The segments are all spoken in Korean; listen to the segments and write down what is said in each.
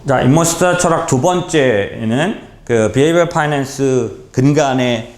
자, 인머스터 철학 두 번째는 그 비헤이비어 파이낸스 근간의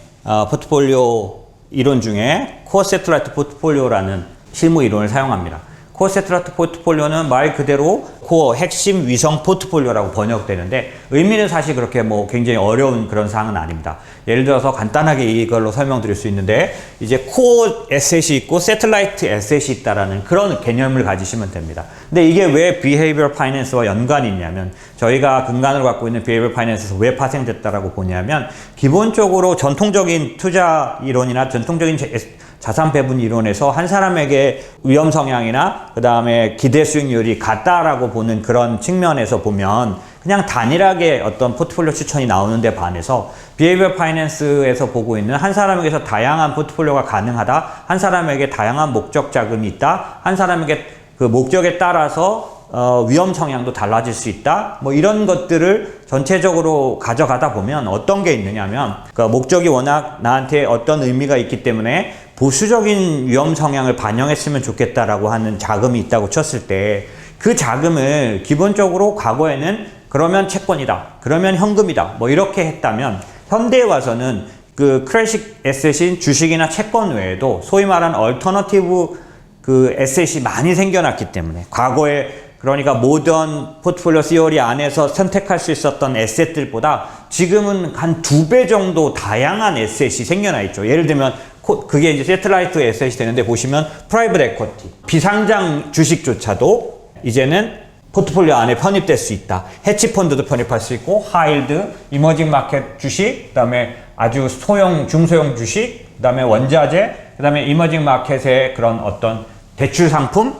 포트폴리오 이론 중에 코어 세틀라이트 포트폴리오라는 실무 이론을 사용합니다. 코어 세틀라이트 포트폴리오는 말 그대로 코어 핵심 위성 포트폴리오라고 번역되는데 의미는 사실 그렇게 뭐 굉장히 어려운 그런 사항은 아닙니다. 예를 들어서 간단하게 이걸로 설명드릴 수 있는데 이제 코어 에셋이 있고 세틀라이트 에셋이 있다라는 그런 개념을 가지시면 됩니다. 근데 이게 왜 비헤이비어 파이낸스와 연관이 있냐면 저희가 근간으로 갖고 있는 비헤이비어 파이낸스에서 왜 파생됐다라고 보냐면 기본적으로 전통적인 투자 이론이나 전통적인 자산 배분 이론에서 한 사람에게 위험 성향이나 그 다음에 기대 수익률이 같다라고 보는 그런 측면에서 보면 그냥 단일하게 어떤 포트폴리오 추천이 나오는데 반해서 비헤이비어 파이낸스에서 보고 있는 한 사람에게서 다양한 포트폴리오가 가능하다, 한 사람에게 다양한 목적 자금이 있다, 한 사람에게 그 목적에 따라서 위험 성향도 달라질 수 있다. 뭐 이런 것들을 전체적으로 가져가다 보면 어떤 게 있느냐면 그 목적이 워낙 나한테 어떤 의미가 있기 때문에 보수적인 위험 성향을 반영했으면 좋겠다라고 하는 자금이 있다고 쳤을 때 그 자금을 기본적으로 과거에는 그러면 채권이다, 그러면 현금이다, 뭐 이렇게 했다면 현대에 와서는 그 클래식 에셋인 주식이나 채권 외에도 소위 말하는 얼터너티브 그 에셋이 많이 생겨났기 때문에 과거에 그러니까 모던 포트폴리오 시어리 안에서 선택할 수 있었던 에셋들보다 지금은 한 2배 정도 다양한 에셋이 생겨나 있죠. 예를 들면 그게 이제 세틀라이트 에셋이 되는데 보시면 프라이빗 에쿼티, 비상장 주식조차도 이제는 포트폴리오 안에 편입될 수 있다. 해치펀드도 편입할 수 있고 하이힐드, 이머징 마켓 주식, 그 다음에 아주 소형, 중소형 주식, 그 다음에 원자재, 그 다음에 이머징 마켓의 그런 어떤 대출 상품,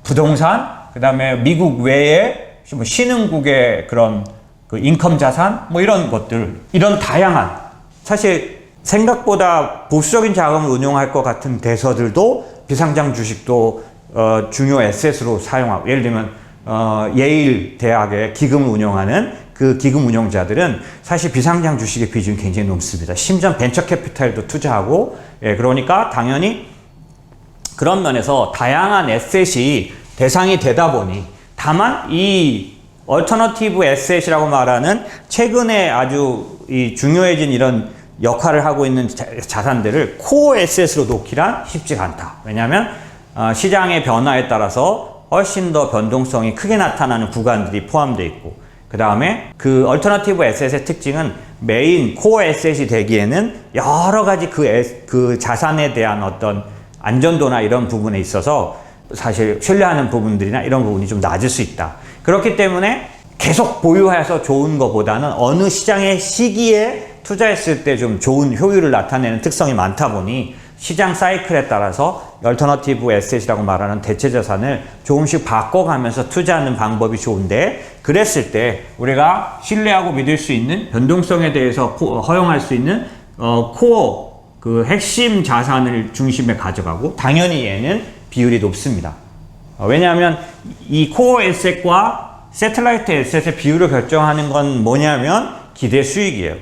부동산, 그 다음에 미국 외에 신흥국의 그런 그 인컴 자산, 뭐 이런 것들, 이런 다양한, 사실 생각보다 보수적인 자금을 운용할 것 같은 대서들도 비상장 주식도 중요 에셋으로 사용하고, 예를 들면 예일 대학의 기금을 운영하는 그 기금 운용자들은 사실 비상장 주식의 비중이 굉장히 높습니다. 심지어 벤처 캐피탈도 투자하고, 예, 그러니까 당연히 그런 면에서 다양한 에셋이 대상이 되다 보니, 다만 이 얼터너티브 에셋이라고 말하는 최근에 아주 이 중요해진 이런 역할을 하고 있는 자산들을 코어 에셋으로 놓기란 쉽지가 않다. 왜냐하면 시장의 변화에 따라서 훨씬 더 변동성이 크게 나타나는 구간들이 포함되어 있고, 그 다음에 그 얼터너티브 에셋의 특징은 메인 코어 에셋이 되기에는 여러 가지 그 자산에 대한 어떤 안전도나 이런 부분에 있어서 사실 신뢰하는 부분들이나 이런 부분이 좀 낮을 수 있다. 그렇기 때문에 계속 보유해서 좋은 것보다는 어느 시장의 시기에 투자했을 때 좀 좋은 효율을 나타내는 특성이 많다 보니 시장 사이클에 따라서 얼터너티브 에셋이라고 말하는 대체 자산을 조금씩 바꿔가면서 투자하는 방법이 좋은데, 그랬을 때 우리가 신뢰하고 믿을 수 있는 변동성에 대해서 허용할 수 있는 코어 그 핵심 자산을 중심에 가져가고, 당연히 얘는 비율이 높습니다. 왜냐하면 이 코어 에셋과 세틀라이트 에셋의 비율을 결정하는 건 뭐냐면 기대 수익이에요.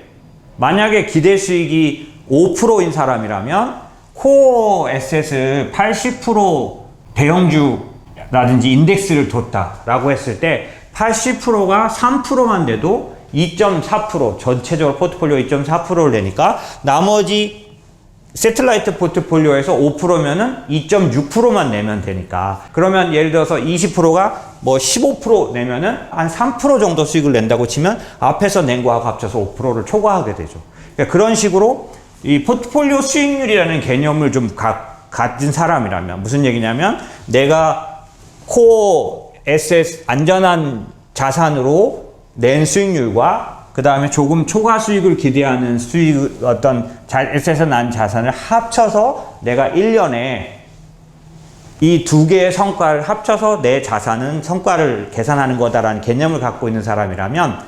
만약에 기대 수익이 5%인 사람이라면 코어 에셋을 80% 대형주라든지 인덱스를 뒀다라고 했을 때 80%가 3%만 돼도 2.4%, 전체적으로 포트폴리오 2.4%를 내니까 나머지 세틀라이트 포트폴리오에서 5%면은 2.6%만 내면 되니까, 그러면 예를 들어서 20%가 뭐 15% 내면은 한 3% 정도 수익을 낸다고 치면 앞에서 낸 거하고 합쳐서 5%를 초과하게 되죠. 그러니까 그런 식으로 이 포트폴리오 수익률이라는 개념을 좀 가진 사람이라면 무슨 얘기냐면, 내가 코어 에셋 안전한 자산으로 낸 수익률과 그 다음에 조금 초과 수익을 기대하는 수익, 어떤 에셋에서 난 자산을 합쳐서 내가 1년에 이 두 개의 성과를 합쳐서 내 자산은 성과를 계산하는 거다라는 개념을 갖고 있는 사람이라면,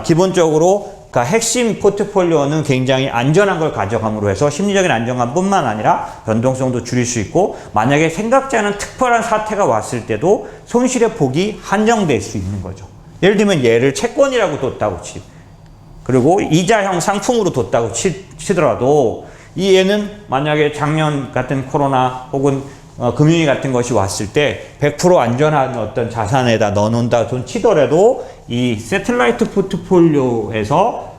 기본적으로 그러니까 핵심 포트폴리오는 굉장히 안전한 걸 가져감으로 해서 심리적인 안정감뿐만 아니라 변동성도 줄일 수 있고, 만약에 생각지 않은 특별한 사태가 왔을 때도 손실의 폭이 한정될 수 있는 거죠. 예를 들면 얘를 채권이라고 뒀다고 그리고 이자형 상품으로 뒀다고 치더라도 이 얘는 만약에 작년 같은 코로나 혹은 금융위 같은 것이 왔을 때 100% 안전한 어떤 자산에다 넣어놓는다 돈 치더라도 이 새틀라이트 포트폴리오에서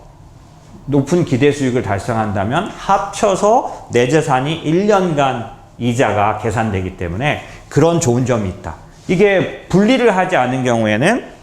높은 기대 수익을 달성한다면 합쳐서 내 재산이 1년간 이자가 계산되기 때문에 그런 좋은 점이 있다. 이게 분리를 하지 않은 경우에는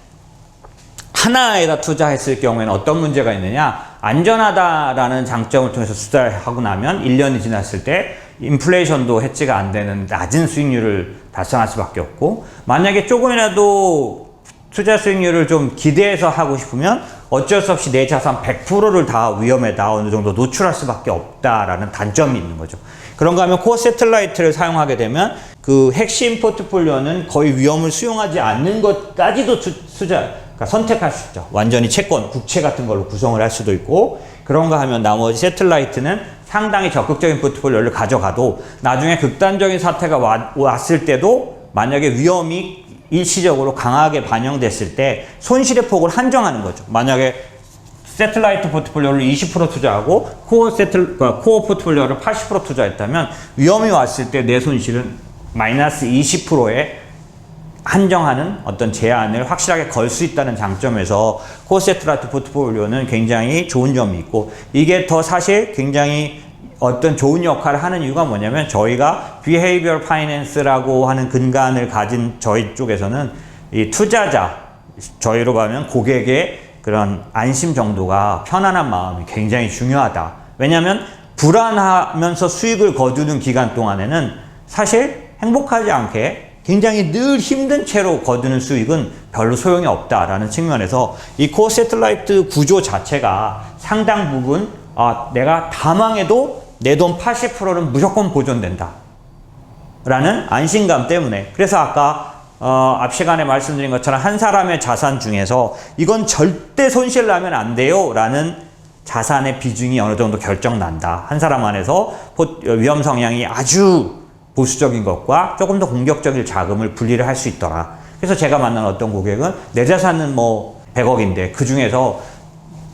하나에다 투자했을 경우에는 어떤 문제가 있느냐, 안전하다라는 장점을 통해서 투자를 하고 나면 1년이 지났을 때 인플레이션도 해지가 안 되는 낮은 수익률을 달성할 수밖에 없고, 만약에 조금이라도 투자 수익률을 좀 기대해서 하고 싶으면 어쩔 수 없이 내 자산 100%를 다 위험에다 어느 정도 노출할 수밖에 없다라는 단점이 있는 거죠. 그런가 하면 코어 새틀라이트를 사용하게 되면 그 핵심 포트폴리오는 거의 위험을 수용하지 않는 것까지도 그러니까 선택할 수 있죠. 완전히 채권, 국채 같은 걸로 구성을 할 수도 있고, 그런가 하면 나머지 새틀라이트는 상당히 적극적인 포트폴리오를 가져가도 나중에 극단적인 사태가 왔을 때도 만약에 위험이 일시적으로 강하게 반영됐을 때 손실의 폭을 한정하는 거죠. 만약에 새틀라이트 포트폴리오를 20% 투자하고 코어 포트폴리오를 80% 투자했다면 위험이 왔을 때 내 손실은 마이너스 20%에 한정하는 어떤 제한을 확실하게 걸 수 있다는 장점에서 코어 새틀라이트 포트폴리오는 굉장히 좋은 점이 있고, 이게 더 사실 굉장히 어떤 좋은 역할을 하는 이유가 뭐냐면, 저희가 비헤이비얼 파이낸스라고 하는 근간을 가진 저희 쪽에서는 이 투자자, 저희로 가면 고객의 그런 안심 정도가, 편안한 마음이 굉장히 중요하다. 왜냐하면 불안하면서 수익을 거두는 기간 동안에는 사실 행복하지 않게 굉장히 늘 힘든 채로 거두는 수익은 별로 소용이 없다라는 측면에서 이 코어 새틀라이트 구조 자체가 상당 부분 내가 다 망해도 내 돈 80%는 무조건 보존된다 라는 안심감 때문에, 그래서 아까 앞 시간에 말씀드린 것처럼 한 사람의 자산 중에서 이건 절대 손실 나면 안 돼요 라는 자산의 비중이 어느 정도 결정난다. 한 사람 안에서 위험 성향이 아주 보수적인 것과 조금 더 공격적인 자금을 분리를 할 수 있더라. 그래서 제가 만난 어떤 고객은 내 자산은 뭐 100억인데 그 중에서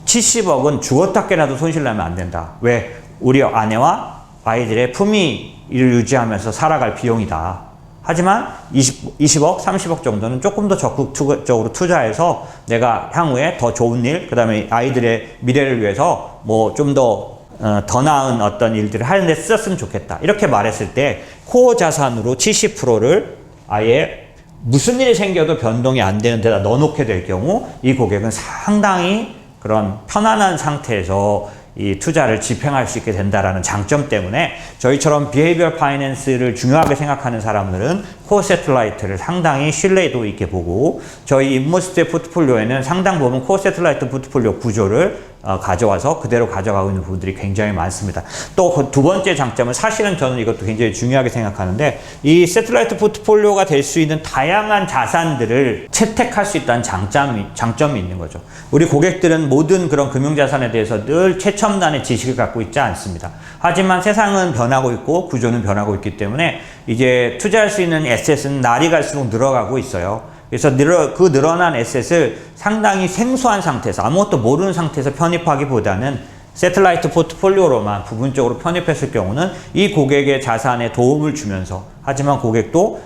70억은 죽었다 깨나도 손실 나면 안 된다. 왜? 우리 아내와 아이들의 품위를 유지하면서 살아갈 비용이다. 하지만 20억, 30억 정도는 조금 더 적극적으로 투자해서 내가 향후에 더 좋은 일, 그 다음에 아이들의 미래를 위해서 뭐 좀 더 나은 어떤 일들을 하는데 쓰셨으면 좋겠다. 이렇게 말했을 때 코어 자산으로 70%를 아예 무슨 일이 생겨도 변동이 안 되는 데다 넣어놓게 될 경우 이 고객은 상당히 그런 편안한 상태에서 이 투자를 집행할 수 있게 된다라는 장점 때문에 저희처럼 비헤이비얼 파이낸스를 중요하게 생각하는 사람들은 코어 새틀라이트를 상당히 신뢰도 있게 보고, 저희 인모스트의 포트폴리오에는 상당 부분 코어 새틀라이트 포트폴리오 구조를 가져와서 그대로 가져가고 있는 부분들이 굉장히 많습니다. 또 두 번째 장점은, 사실은 저는 이것도 굉장히 중요하게 생각하는데, 이 새틀라이트 포트폴리오가 될 수 있는 다양한 자산들을 채택할 수 있다는 장점이 있는 거죠. 우리 고객들은 모든 그런 금융자산에 대해서 늘 최첨단의 지식을 갖고 있지 않습니다. 하지만 세상은 변하고 있고 구조는 변하고 있기 때문에 이제 투자할 수 있는 에셋은 날이 갈수록 늘어가고 있어요. 그래서 그 늘어난 에셋을 상당히 생소한 상태에서, 아무것도 모르는 상태에서 편입하기보다는 새틀라이트 포트폴리오로만 부분적으로 편입했을 경우는 이 고객의 자산에 도움을 주면서, 하지만 고객도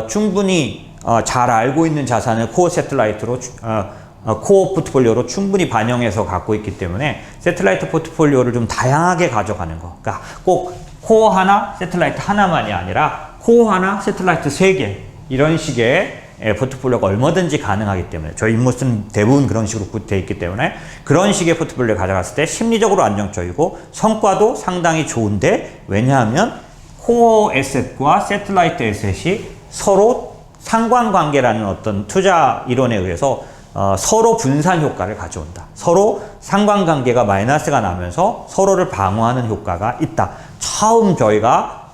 충분히 잘 알고 있는 자산을 코어 새틀라이트로 코어 포트폴리오로 충분히 반영해서 갖고 있기 때문에 새틀라이트 포트폴리오를 좀 다양하게 가져가는 거. 그러니까 꼭 코어 하나, 새틀라이트 하나만이 아니라 코어 하나, 새틀라이트 3개, 이런 식의 포트폴리오가 얼마든지 가능하기 때문에, 저희 인모스는 대부분 그런 식으로 되어 있기 때문에 그런 식의 포트폴리오를 가져갔을 때 심리적으로 안정적이고 성과도 상당히 좋은데, 왜냐하면 코어 에셋과 새틀라이트 에셋이 서로 상관관계라는 어떤 투자 이론에 의해서 서로 분산 효과를 가져온다. 서로 상관관계가 마이너스가 나면서 서로를 방어하는 효과가 있다. 처음 저희가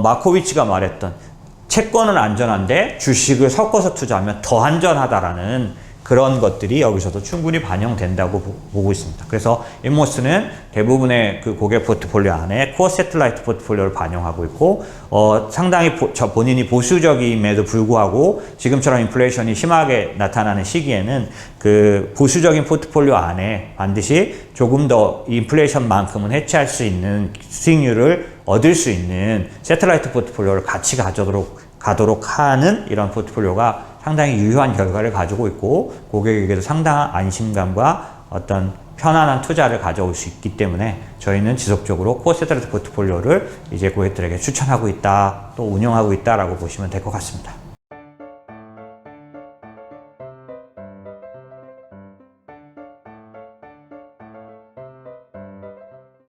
마코비치가 말했던 채권은 안전한데 주식을 섞어서 투자하면 더 안전하다라는 그런 것들이 여기서도 충분히 반영된다고 보고 있습니다. 그래서 인모스는 대부분의 그 고객 포트폴리오 안에 코어 새틀라이트 포트폴리오를 반영하고 있고, 상당히 본인이 보수적임에도 불구하고 지금처럼 인플레이션이 심하게 나타나는 시기에는 그 보수적인 포트폴리오 안에 반드시 조금 더 인플레이션만큼은 해치할 수 있는 수익률을 얻을 수 있는 새틀라이트 포트폴리오를 같이 가도록 하는 이런 포트폴리오가 상당히 유효한 결과를 가지고 있고 고객에게도 상당한 안심감과 어떤 편안한 투자를 가져올 수 있기 때문에 저희는 지속적으로 코어 새틀라이트 포트폴리오를 이제 고객들에게 추천하고 있다, 또 운영하고 있다라고 보시면 될 것 같습니다.